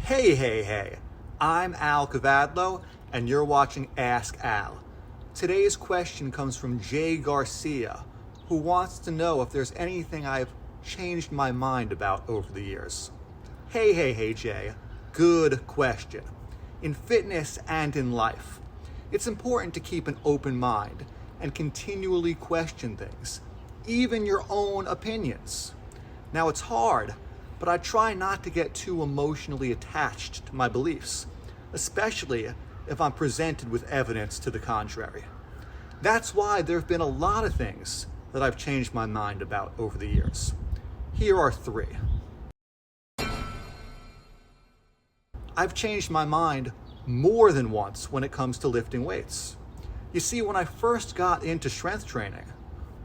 Hey, I'm Al Kavadlo, and you're watching Ask Al. Today's question comes from Jay Garcia, who wants to know if there's anything I've changed my mind about over the years. Hey, Jay. Good question. In fitness and in life, it's important to keep an open mind and continually question things, even your own opinions. Now, it's hard, but I try not to get too emotionally attached to my beliefs, especially if I'm presented with evidence to the contrary. That's why there have been a lot of things that I've changed my mind about over the years. Here are 3. I've changed my mind more than once when it comes to lifting weights. You see, when I first got into strength training,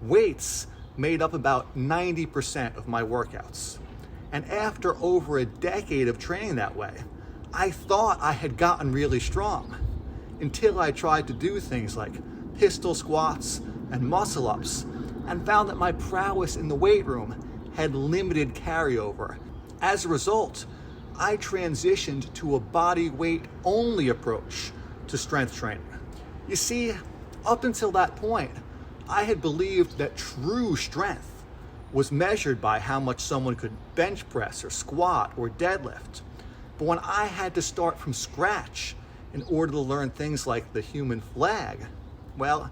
weights made up about 90% of my workouts. And after over a decade of training that way, I thought I had gotten really strong until I tried to do things like pistol squats and muscle ups and found that my prowess in the weight room had limited carryover. As a result, I transitioned to a body weight only approach to strength training. You see, up until that point, I had believed that true strength was measured by how much someone could bench press or squat or deadlift. But when I had to start from scratch in order to learn things like the human flag, well,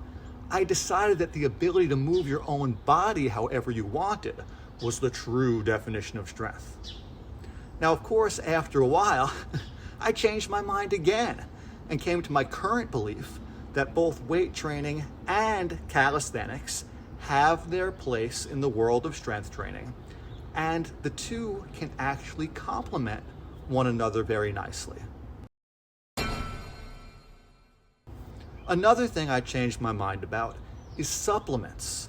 I decided that the ability to move your own body however you wanted was the true definition of strength. Now, of course, after a while, I changed my mind again and came to my current belief that both weight training and calisthenics have their place in the world of strength training, and the two can actually complement one another very nicely. Another thing I changed my mind about is supplements.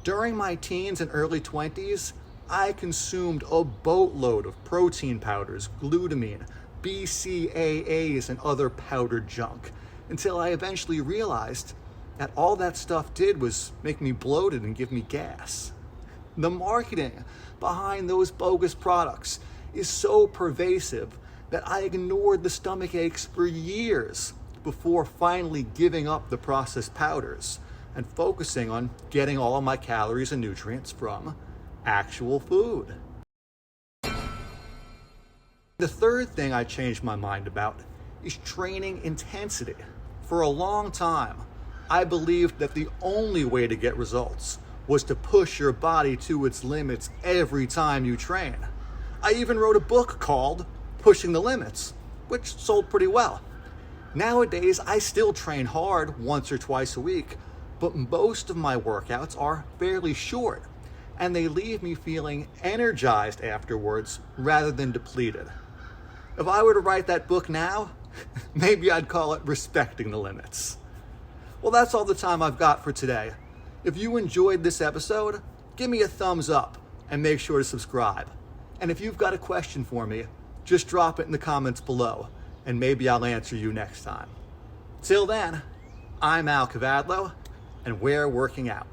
During my teens and early 20s, I consumed a boatload of protein powders, glutamine, BCAAs, and other powdered junk until I eventually realized that all that stuff did was make me bloated and give me gas. The marketing behind those bogus products is so pervasive that I ignored the stomach aches for years before finally giving up the processed powders and focusing on getting all of my calories and nutrients from actual food. The third thing I changed my mind about is training intensity. For a long time, I believed that the only way to get results was to push your body to its limits every time you train. I even wrote a book called Pushing the Limits, which sold pretty well. Nowadays, I still train hard once or twice a week, but most of my workouts are fairly short, and they leave me feeling energized afterwards rather than depleted. If I were to write that book now, maybe I'd call it Respecting the Limits. Well, that's all the time I've got for today. If you enjoyed this episode, give me a thumbs up and make sure to subscribe. And if you've got a question for me, just drop it in the comments below, and maybe I'll answer you next time. Till then, I'm Al Kavadlo, and we're working out.